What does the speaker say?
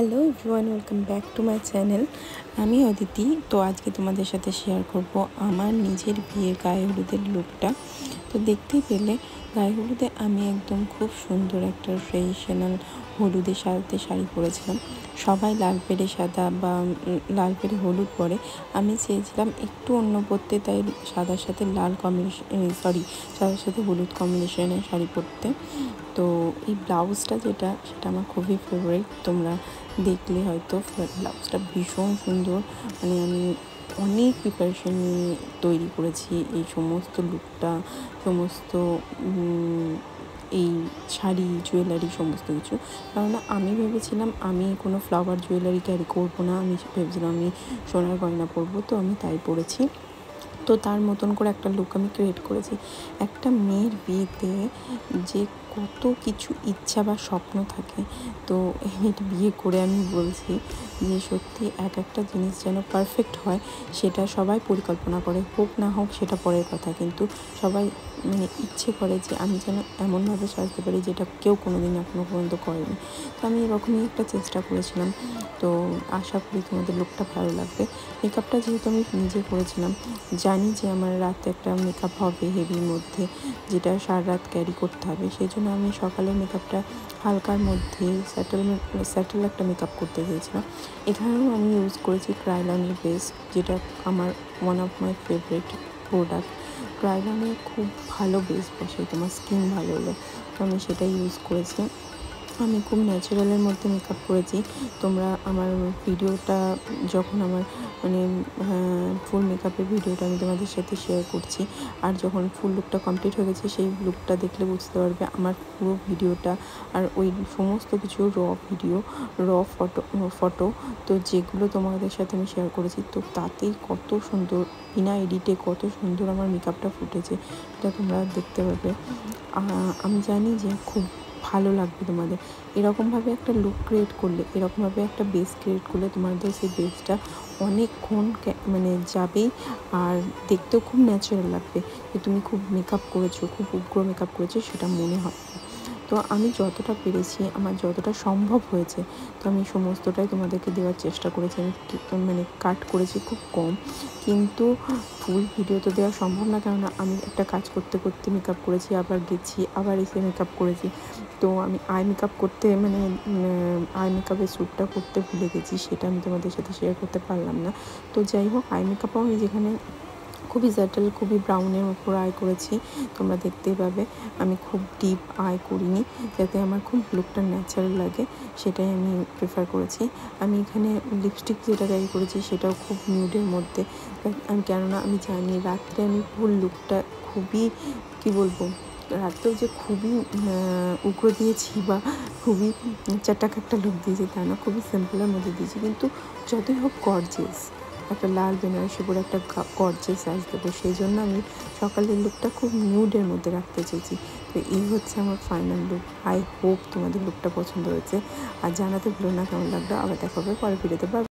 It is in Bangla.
Hello everyone, welcome back to my channel. আমি অদিতি। তো আজকে তোমাদের সাথে শেয়ার করব আমার নিজের বিয়ের গায়ে হলুদের লুকটা। তো দেখতেই পেলে গায়ে হলুদে আমি একদম খুব সুন্দর একটা ট্রেডিশনাল হলুদে সাজাতে শাড়ি পরেছিলাম। সবাই লাল পেরে সাদা বা লাল পেরে হলুদ পরে, আমি চেয়েছিলাম একটু অন্য পরতে, তাই সাদার সাথে লাল কম্বিনেশন সাদার সাথে হলুদ কম্বিনেশনের শাড়ি পরতে। তো এই ব্লাউজটা সেটা আমার খুবই ফেভারিট। তোমরা দেখলে হয়তো ব্লাউজটা ভীষণ সুন্দর। মানে আমি অনেক প্রিপারেশন নিয়ে তৈরি করেছি এই সমস্ত লুকটা, সমস্ত এই শাড়ি, জুয়েলারি, সমস্ত কিছু। কেননা আমি ভেবেছিলাম আমি কোনো ফ্লাওয়ার জুয়েলারি ক্যারি করবো না, আমি ভেবেছিলাম আমি সোনার গয়না পরবো, তো আমি তাই পরেছি। তো তার মতন করে একটা লুক আমি ক্রিয়েট করেছি। একটা মেয়ের বিয়েতে যে কত কিছু ইচ্ছা বা স্বপ্ন থাকে, তো এটা বিয়ে করে আমি বলছি যে সত্যি এক একটা জিনিস যেন পারফেক্ট হয়, সেটা সবাই পরিকল্পনা করে, হোক না হোক সেটা পরের কথা, কিন্তু সবাই ইচ্ছে করে যে আমি যেন এমনভাবে সাজতে পারি যেটা কেউ কোনোদিন এখনও পর্যন্ত করেনি। তো আমি এরকমই একটা চেষ্টা করেছিলাম। তো আশা করি তোমাদের লুকটা ভালো লাগবে। মেকআপটা যেহেতু আমি নিজে করেছিলাম, জানি যে আমার রাতে একটা মেকআপ হবে হেভির মধ্যে, যেটা সারা রাত ক্যারি করতে হবে, সেই জন্য আমি সকালের মেকআপটা হালকার মধ্যে স্যাটেল একটা মেকআপ করতে চেয়েছিলাম। এখানেও আমি ইউজ করেছি ক্রায়োলনের বেস, যেটা আমার one of my favourite product. ক্রায়োলনের খুব ভালো বেস বসে তোমার স্কিন ভালো হলে, তো আমি সেটাই ইউজ করেছি। আমি খুব ন্যাচারালের মধ্যে মেকআপ করেছি। তোমরা আমার ভিডিওটা যখন আমার ফুল মেকআপের ভিডিওটা আমি তোমাদের সাথে শেয়ার করছি, আর যখন ফুল লুকটা কমপ্লিট হয়ে গেছে সেই লুকটা দেখলে বুঝতে পারবে আমার পুরো ভিডিওটা। আর ওই সমস্ত কিছু র ফটো তো যেগুলো তোমাদের সাথে আমি শেয়ার করেছি, তো তাতেই কত সুন্দর, বিনা এডিটে কত সুন্দর আমার মেকআপটা ফুটেছে, এটা তোমরা দেখতে পাবে। আমি জানি যে খুব ভালো লাগবে তোমাদের। এরকমভাবে একটা লুক ক্রিয়েট করলে, এরকমভাবে একটা বেস ক্রিয়েট করলে তোমাদের সেই বেসটা অনেকক্ষণ যাবেই, আর দেখতেও খুব ন্যাচারাল লাগবে, যে তুমি খুব মেকআপ করেছো, খুব উগ্র মেকআপ করেছো, সেটা মনে হবে। তো আমি যতটা পেরেছি, আমার যতটা সম্ভব হয়েছে, তো আমি সমস্তটাই তোমাদেরকে দেওয়ার চেষ্টা করেছি। আমি কাট করেছি খুব কম, কিন্তু ফুল ভিডিও তো দেওয়া সম্ভব না, কেননা আমি একটা কাজ করতে করতে মেকআপ করেছি, আবার গেছি, আবার এসে মেকআপ করেছি। তো আমি আই মেকআপ করতে আই মেকআপের শ্যুটটা করতে ভুলে গেছি, সেটা আমি তোমাদের সাথে শেয়ার করতে পারলাম না। তো যাই হোক, আই মেকআপও আমি যেখানে খুবই স্যাটেল, খুবই ব্রাউনের ওপর আই করেছি, তোমরা দেখতেই পাবে। আমি খুব ডিপ আই করিনি, যাতে আমার খুব লুকটা ন্যাচারাল লাগে, সেটাই আমি প্রেফার করেছি। আমি এখানে লিপস্টিক যেটা ক্যারি করেছি সেটাও খুব নিউডের মধ্যে, কেননা আমি জানি রাত্রে আমি ফুল লুকটা খুবই রাতেও যে খুবই উগ্র দিয়েছি বা খুবই চাটাক একটা লুক দিয়েছি তা না, খুবই সিম্পলের মধ্যে দিয়েছি, কিন্তু যতই হোক গর্জিয়াস একটা লাল বেনারসি পরে একটা গর্জিয়াস সাজ দেবো, সেই জন্য আমি সকালের লুকটা খুব নিউডের মধ্যে রাখতে চেয়েছি। তো এই হচ্ছে আমার ফাইনাল লুক। আই হোপ তোমাদের লুকটা পছন্দ হয়েছে, আর জানাতে ভুলো না কেমন লাগলো। আবার দেখা হবে পরের ভিডিওতে।